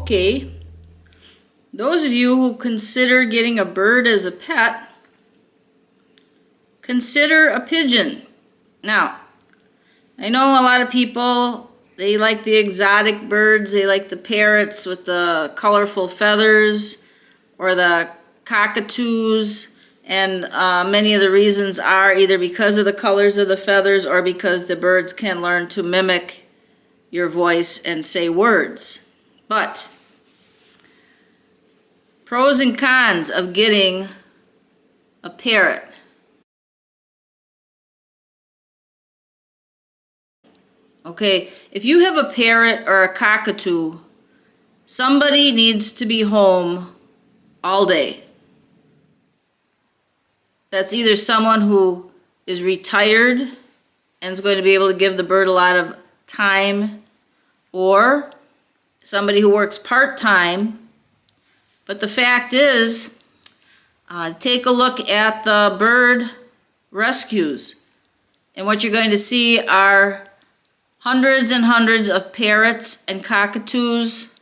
Okay, those of you who consider getting a bird as a pet, consider a pigeon. Now, I know a lot of people, they like the exotic birds, they like the parrots with the colorful feathers, or the cockatoos, and many of the reasons are either because of the colors of the feathers or because the birds can learn to mimic your voice and say words. But pros and cons of getting a parrot. Okay, if you have a parrot or a cockatoo, somebody needs to be home all day. That's either someone who is retired and is going to be able to give the bird a lot of time, or somebody who works part-time. But the fact is, take a look at the bird rescues, and what you're going to see are hundreds and hundreds of parrots and cockatoos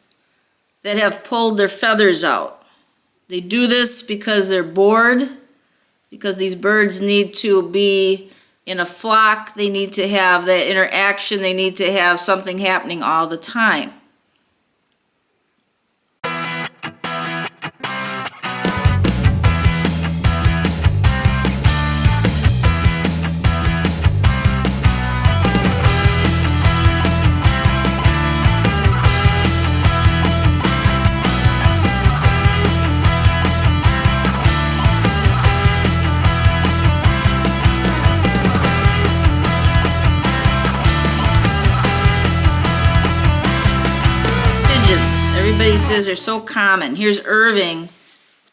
that have pulled their feathers out. They do this because they're bored, because these birds need to be in a flock, they need to have that interaction, they need to have something happening all the time. Everybody says they're so common. Here's Irving,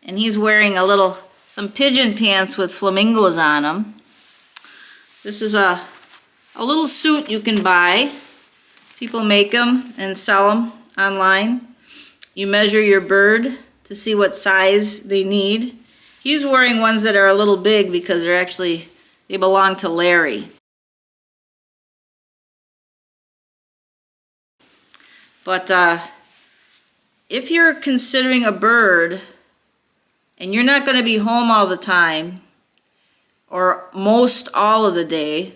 and he's wearing some pigeon pants with flamingos on them. This is a little suit you can buy. People make them and sell them online. You measure your bird to see what size they need. He's wearing ones that are a little big because they belong to Larry. But if you're considering a bird and you're not going to be home all the time or most all of the day,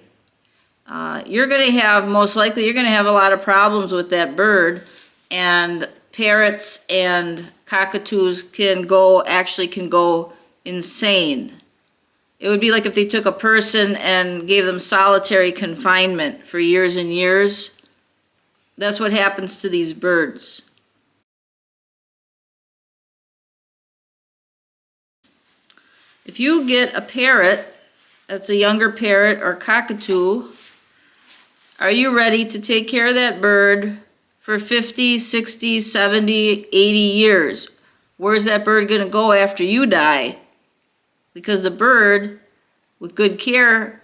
most likely you're going to have a lot of problems with that bird, and parrots and cockatoos can go insane. It would be like if they took a person and gave them solitary confinement for years and years. That's what happens to these birds. If you get a parrot that's a younger parrot or cockatoo, are you ready to take care of that bird for 50, 60, 70, 80 years? Where's that bird going to go after you die? Because the bird, with good care,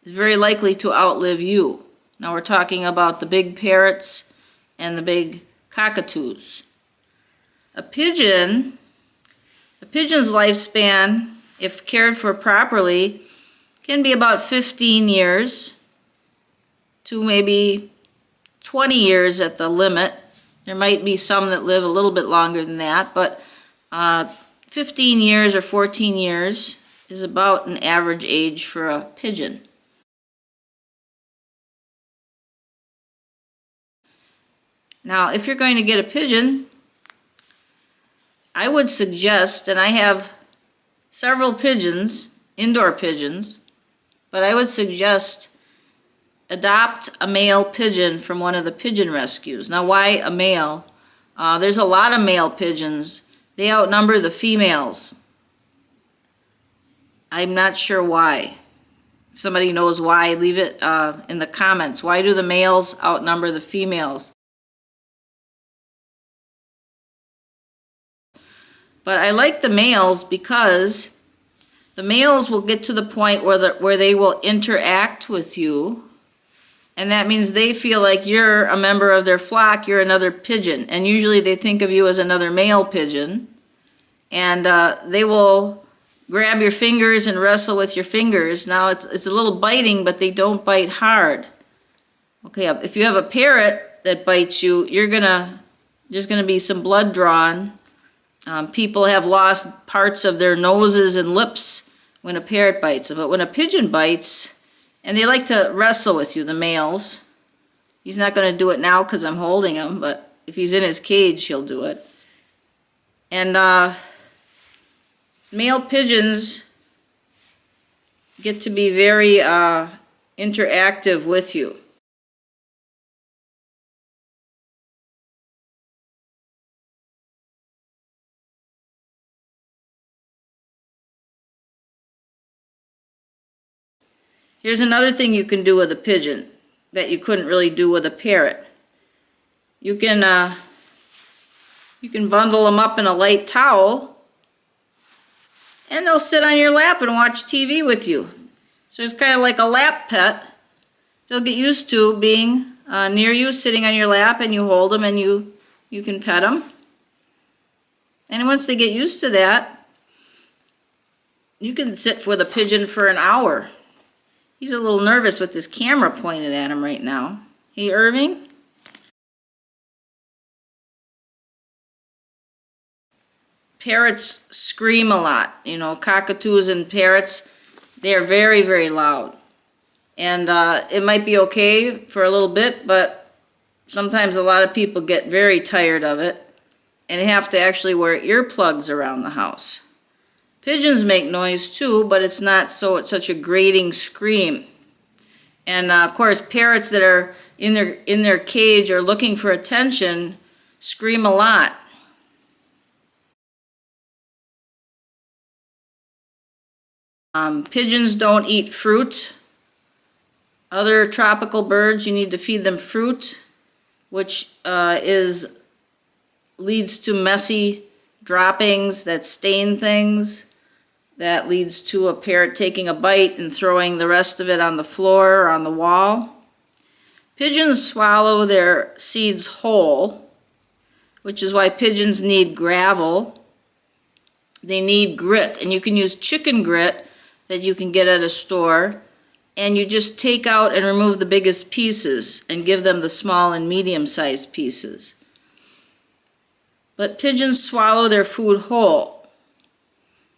is very likely to outlive you. Now we're talking about the big parrots and the big cockatoos. A pigeon's lifespan, if cared for properly, can be about 15 years to maybe 20 years at the limit. There might be some that live a little bit longer than that, but 15 years or 14 years is about an average age for a pigeon. Now, if you're going to get a pigeon, I would suggest, and I have several pigeons, indoor pigeons, but I would suggest adopt a male pigeon from one of the pigeon rescues. Now, why a male? There's a lot of male pigeons. They outnumber the females. I'm not sure why. If somebody knows why, leave it in the comments. Why do the males outnumber the females? But I like the males because the males will get to the point where they will interact with you, and that means they feel like you're a member of their flock, you're another pigeon, and usually they think of you as another male pigeon, and they will grab your fingers and wrestle with your fingers. Now it's a little biting, but they don't bite hard. Okay, if you have a parrot that bites you, you're gonna there's going to be some blood drawn. People have lost parts of their noses and lips when a parrot bites. But when a pigeon bites, and they like to wrestle with you, the males. He's not going to do it now because I'm holding him, but if he's in his cage, he'll do it. And male pigeons get to be very interactive with you. Here's another thing you can do with a pigeon that you couldn't really do with a parrot. You can bundle them up in a light towel, and they'll sit on your lap and watch TV with you. So it's kind of like a lap pet. They'll get used to being near you, sitting on your lap, and you hold them and you can pet them. And once they get used to that, you can sit with a pigeon for an hour. He's a little nervous with this camera pointed at him right now. Hey, Irving? Parrots scream a lot. You know, cockatoos and parrots, they're very, very loud. And it might be okay for a little bit, but sometimes a lot of people get very tired of it and have to actually wear earplugs around the house. Pigeons make noise too, but it's not such a grating scream. And of course, parrots that are in their cage or looking for attention scream a lot. Pigeons don't eat fruit. Other tropical birds, you need to feed them fruit, which leads to messy droppings that stain things. That leads to a parrot taking a bite and throwing the rest of it on the floor or on the wall. Pigeons swallow their seeds whole, which is why pigeons need gravel. They need grit, and you can use chicken grit that you can get at a store, and you just take out and remove the biggest pieces and give them the small and medium-sized pieces. But pigeons swallow their food whole.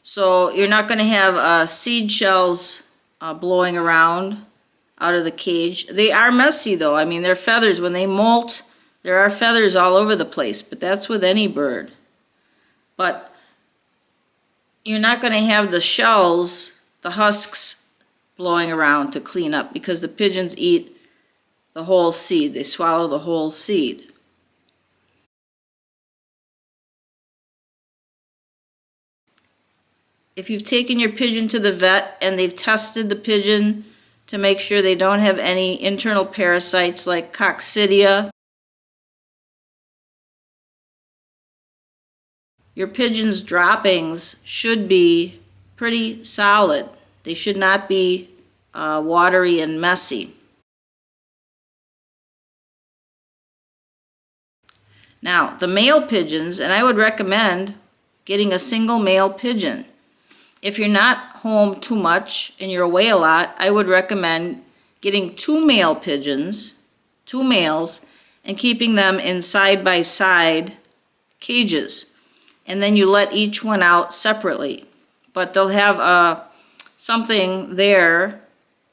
So you're not going to have seed shells blowing around out of the cage. They are messy though. I mean, their feathers, when they molt, there are feathers all over the place, but that's with any bird. But you're not going to have the shells, the husks, blowing around to clean up because the pigeons eat the whole seed. They swallow the whole seed. If you've taken your pigeon to the vet and they've tested the pigeon to make sure they don't have any internal parasites like coccidia, your pigeon's droppings should be pretty solid. They should not be watery and messy. Now, the male pigeons, and I would recommend getting a single male pigeon. If you're not home too much and you're away a lot, I would recommend getting 2 male pigeons, 2 males, and keeping them in side-by-side cages. And then you let each one out separately. But they'll have something there.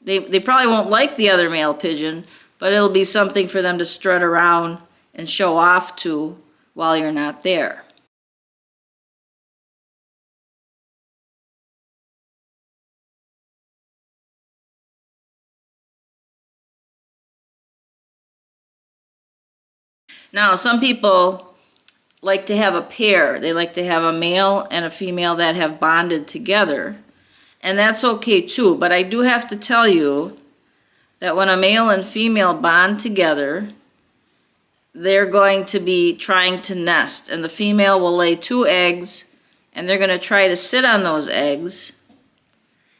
They probably won't like the other male pigeon, but it'll be something for them to strut around and show off to while you're not there. Now, some people like to have a pair. They like to have a male and a female that have bonded together. And that's okay too, but I do have to tell you that when a male and female bond together, they're going to be trying to nest. And the female will lay 2 eggs, and they're going to try to sit on those eggs.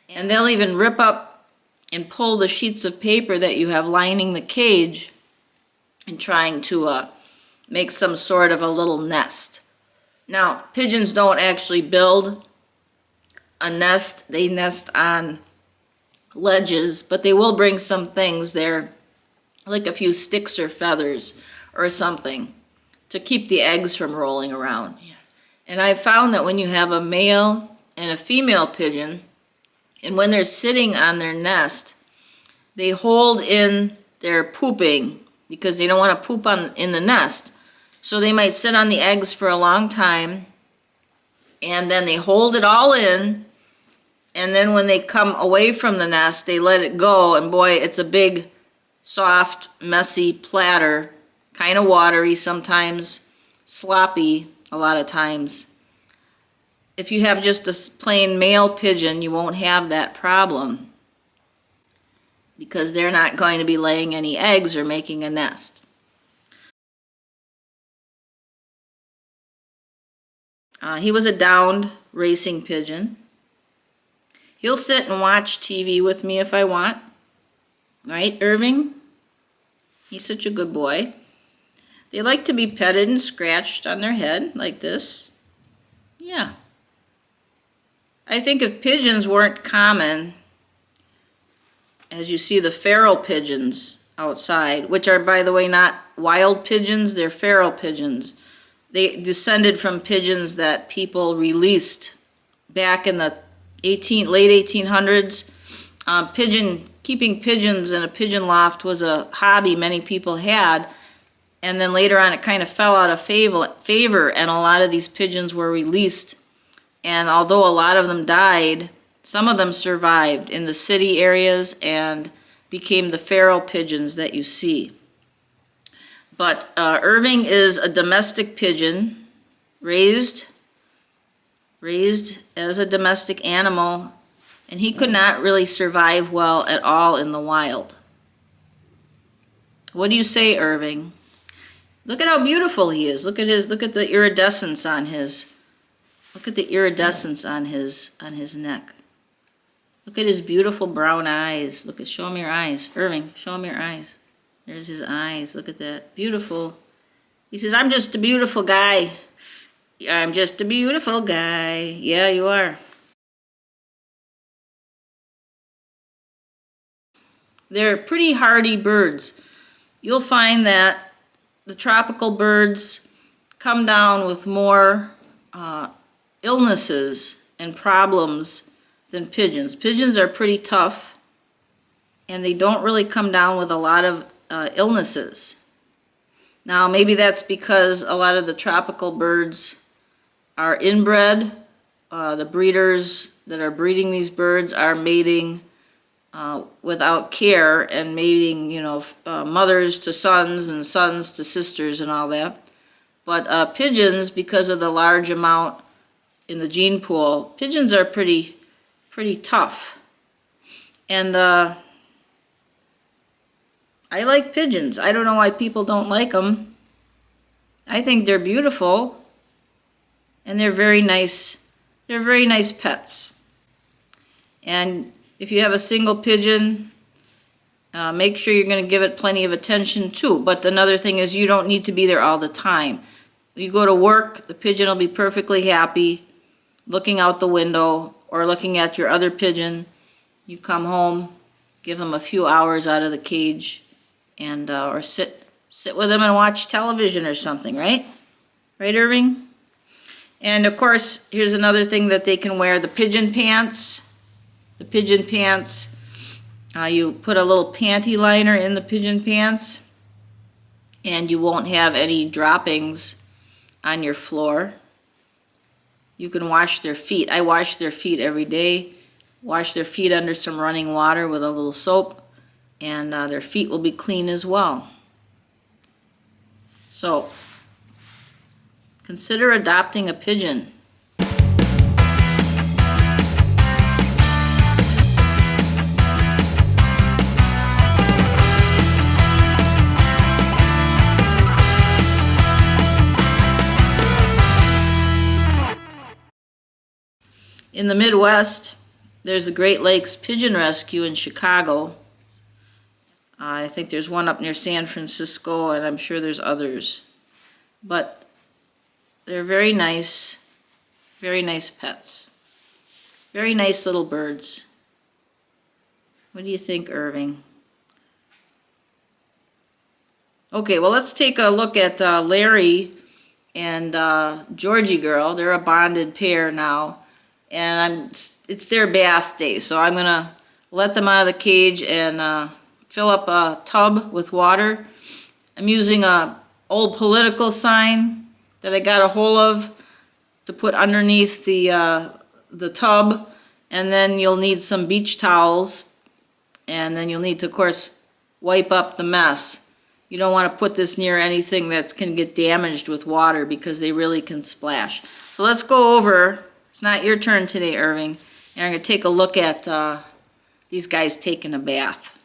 And they'll even rip up and pull the sheets of paper that you have lining the cage and trying to make some sort of a little nest. Now, pigeons don't actually build a nest. They nest on ledges, but they will bring some things there, like a few sticks or feathers or something, to keep the eggs from rolling around. Yeah. And I found that when you have a male and a female pigeon, and when they're sitting on their nest, they hold in their pooping because they don't want to poop in the nest. So they might sit on the eggs for a long time, and then they hold it all in, and then when they come away from the nest, they let it go, and boy, it's a big, soft, messy platter, kind of watery sometimes, sloppy a lot of times. If you have just a plain male pigeon, you won't have that problem because they're not going to be laying any eggs or making a nest. He was a downed racing pigeon. He'll sit and watch TV with me if I want. Right, Irving? He's such a good boy. They like to be petted and scratched on their head like this. Yeah. I think if pigeons weren't common, as you see the feral pigeons outside, which are, by the way, not wild pigeons, they're feral pigeons. They descended from pigeons that people released back in the late 1800s. Keeping pigeons in a pigeon loft was a hobby many people had, and then later on it kind of fell out of favor, and a lot of these pigeons were released. And although a lot of them died, some of them survived in the city areas and became the feral pigeons that you see. But Irving is a domestic pigeon, raised as a domestic animal, and he could not really survive well at all in the wild. What do you say, Irving? Look at how beautiful he is. Look at the iridescence on his. Look at the iridescence on his neck. Look at his beautiful brown eyes. Show him your eyes. Irving, show him your eyes. There's his eyes. Look at that. Beautiful. He says, I'm just a beautiful guy. I'm just a beautiful guy. Yeah, you are. They're pretty hardy birds. You'll find that the tropical birds come down with more illnesses and problems than pigeons. Pigeons are pretty tough, and they don't really come down with a lot of illnesses. Now, maybe that's because a lot of the tropical birds are inbred. The breeders that are breeding these birds are mating without care and mating, mothers to sons and sons to sisters and all that. But pigeons, because of the large amount in the gene pool, pigeons are pretty tough. And I like pigeons. I don't know why people don't like them. I think they're beautiful, and they're very nice. They're very nice pets. And if you have a single pigeon, make sure you're going to give it plenty of attention too. But another thing is you don't need to be there all the time. You go to work, the pigeon will be perfectly happy looking out the window or looking at your other pigeon. You come home, give them a few hours out of the cage, and or sit with them and watch television or something, right? Right, Irving? And of course, here's another thing that they can wear, the pigeon pants. The pigeon pants, you put a little panty liner in the pigeon pants, and you won't have any droppings on your floor. You can wash their feet. I wash their feet every day. Wash their feet under some running water with a little soap, and their feet will be clean as well. So, consider adopting a pigeon. In the Midwest, there's the Great Lakes Pigeon Rescue in Chicago. I think there's one up near San Francisco, and I'm sure there's others. But they're very nice pets. Very nice little birds. What do you think, Irving? Okay, well, let's take a look at Larry and Georgie Girl. They're a bonded pair now, and it's their bath day, so I'm gonna let them out of the cage and fill up a tub with water. I'm using a old political sign that I got a hold of to put underneath the tub, and then you'll need some beach towels, and then you'll need to, of course, wipe up the mess. You don't want to put this near anything that can get damaged with water because they really can splash. So let's go over, it's not your turn today, Irving, and I'm going to take a look at these guys taking a bath.